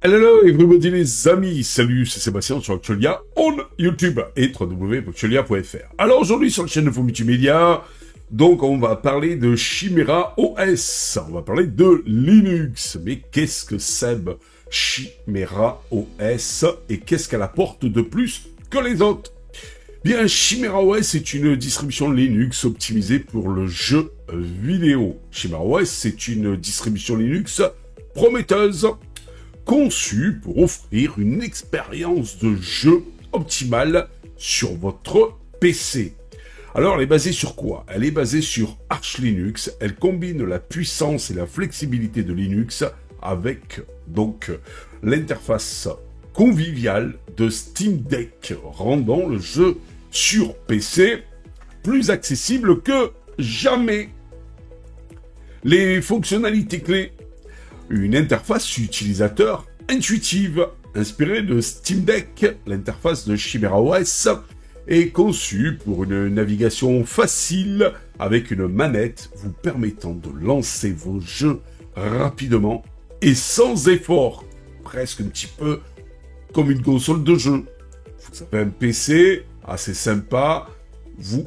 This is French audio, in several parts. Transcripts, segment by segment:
Hello everybody les amis, salut, c'est Sébastien sur Actualia on YouTube et www.actualia.fr. Alors aujourd'hui sur la chaîne Info Multimédia, donc on va parler de Chimera OS, on va parler de Linux. Mais qu'est-ce que c'est Chimera OS et qu'est-ce qu'elle apporte de plus que les autres? Bien, Chimera OS est une distribution Linux optimisée pour le jeu vidéo. Chimera OS c'est une distribution Linux prometteuse, conçue pour offrir une expérience de jeu optimale sur votre PC. Alors, elle est basée sur quoi? Elle est basée sur Arch Linux. Elle combine la puissance et la flexibilité de Linux avec donc l'interface conviviale de Steam Deck, rendant le jeu sur PC plus accessible que jamais. Les fonctionnalités clés: une interface utilisateur intuitive, inspirée de Steam Deck. L'interface de Chimera OS est conçue pour une navigation facile avec une manette vous permettant de lancer vos jeux rapidement et sans effort. Presque un petit peu comme une console de jeu. Vous avez un PC assez sympa, vous,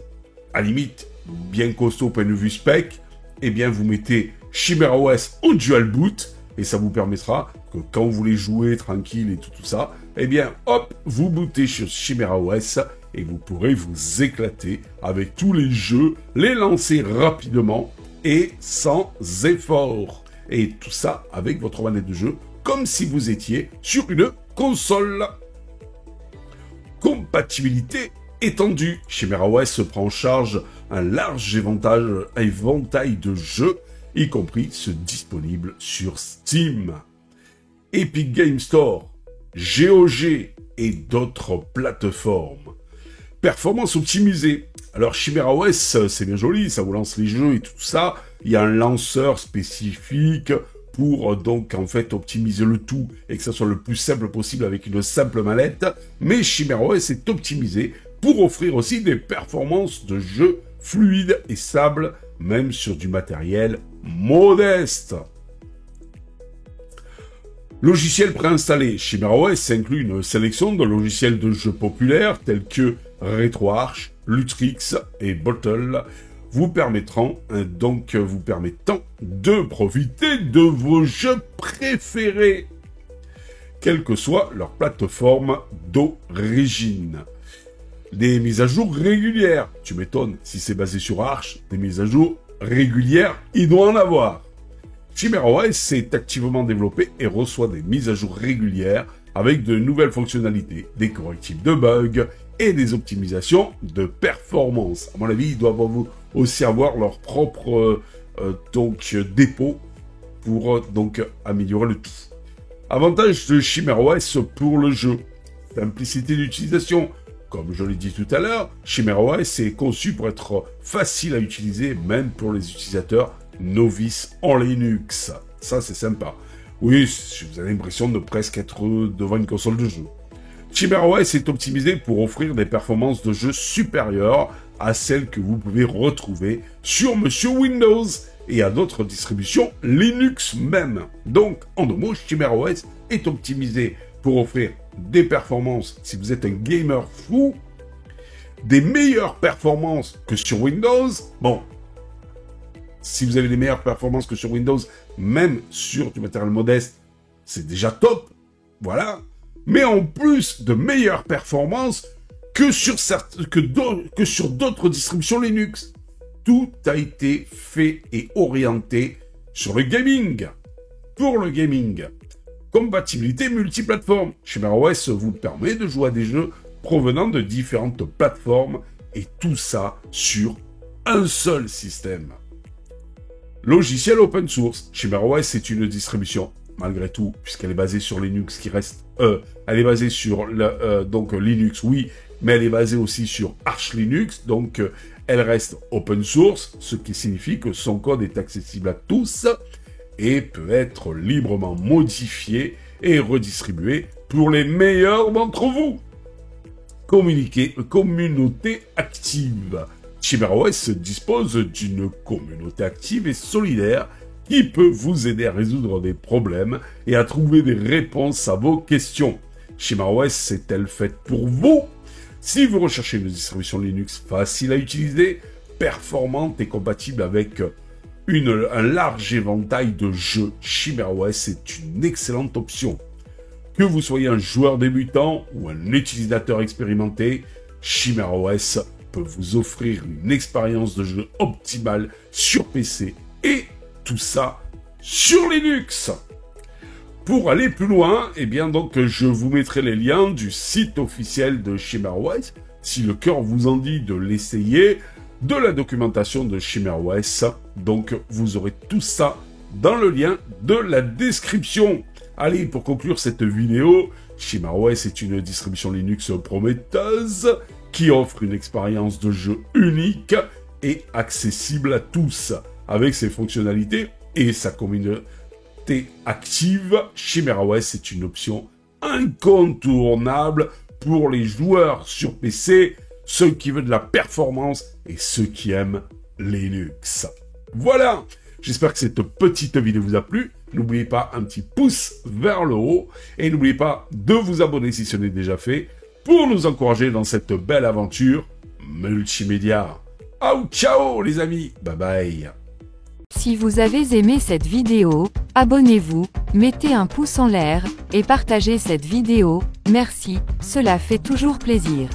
à limite, bien costaud au point de vue spec, eh bien vous mettez Chimera OS en dual boot, et ça vous permettra que quand vous voulez jouer tranquille et tout ça, eh bien hop, vous bootez sur Chimera OS et vous pourrez vous éclater avec tous les jeux, les lancer rapidement et sans effort. Et tout ça avec votre manette de jeu, comme si vous étiez sur une console. Compatibilité étendue. Chimera OS prend en charge un large éventail de jeux, y compris ceux disponibles sur Steam, Epic Game Store, GOG et d'autres plateformes. Performance optimisée. Alors Chimera OS, c'est bien joli, ça vous lance les jeux et tout ça. Il y a un lanceur spécifique pour donc en fait optimiser le tout et que ça soit le plus simple possible avec une simple manette. Mais Chimera OS est optimisé pour offrir aussi des performances de jeu fluides et stables, même sur du matériel modeste. Logiciel préinstallé. Chimera OS inclut une sélection de logiciels de jeux populaires tels que RetroArch, Lutris et Bottle, vous permettant de profiter de vos jeux préférés, quelle que soit leur plateforme d'origine. Des mises à jour régulières. Tu m'étonnes, si c'est basé sur Arch, des mises à jour régulières, il doit en avoir. Chimera OS est activement développé et reçoit des mises à jour régulières avec de nouvelles fonctionnalités, des correctifs de bugs et des optimisations de performance. À mon avis, ils doivent aussi avoir leur propre dépôt pour améliorer le tout. Avantage de Chimera OS pour le jeu: simplicité d'utilisation. Comme je l'ai dit tout à l'heure, Chimera OS est conçu pour être facile à utiliser, même pour les utilisateurs novices en Linux. Ça, c'est sympa. Oui, vous avez l'impression de presque être devant une console de jeu. Chimera OS est optimisé pour offrir des performances de jeu supérieures à celles que vous pouvez retrouver sur Monsieur Windows et à d'autres distributions Linux même. Donc, en deux mots, Chimera OS est optimisé pour offrir des performances, si vous êtes un gamer fou, des meilleures performances que sur Windows. Bon, si vous avez des meilleures performances que sur Windows, même sur du matériel modeste, c'est déjà top, voilà. Mais en plus de meilleures performances que sur d'autres distributions Linux. Tout a été fait et orienté sur le gaming. Pour le gaming. Compatibilité multiplateforme. Chimera OS vous permet de jouer à des jeux provenant de différentes plateformes et tout ça sur un seul système. Logiciel open source. Chimera OS est une distribution, malgré tout, puisqu'elle est basée sur Linux, elle est basée sur Linux, oui, mais elle est basée aussi sur Arch Linux, donc elle reste open source, ce qui signifie que son code est accessible à tous et peut être librement modifié et redistribué pour les meilleurs d'entre vous. Communauté active. Chimera OS dispose d'une communauté active et solidaire qui peut vous aider à résoudre des problèmes et à trouver des réponses à vos questions. ShimaOS est-elle faite pour vous? Si vous recherchez une distribution Linux facile à utiliser, performante et compatible avec un large éventail de jeux, ShimaOS est une excellente option. Que vous soyez un joueur débutant ou un utilisateur expérimenté, ShimaOS peut vous offrir une expérience de jeu optimale sur PC et tout ça sur Linux. Pour aller plus loin, eh bien donc je vous mettrai les liens du site officiel de ShimaOS, si le cœur vous en dit de l'essayer, de la documentation de ShimaOS. Donc vous aurez tout ça dans le lien de la description. Allez, pour conclure cette vidéo, ShimaOS est une distribution Linux prometteuse qui offre une expérience de jeu unique et accessible à tous. Avec ses fonctionnalités et sa communauté active, ShimaOS est une option incontournable pour les joueurs sur PC, ceux qui veulent de la performance et ceux qui aiment Linux. Voilà, j'espère que cette petite vidéo vous a plu. N'oubliez pas un petit pouce vers le haut et n'oubliez pas de vous abonner si ce n'est déjà fait pour nous encourager dans cette belle aventure multimédia. Ciao les amis, bye bye. Si vous avez aimé cette vidéo, abonnez-vous, mettez un pouce en l'air, et partagez cette vidéo, merci, cela fait toujours plaisir.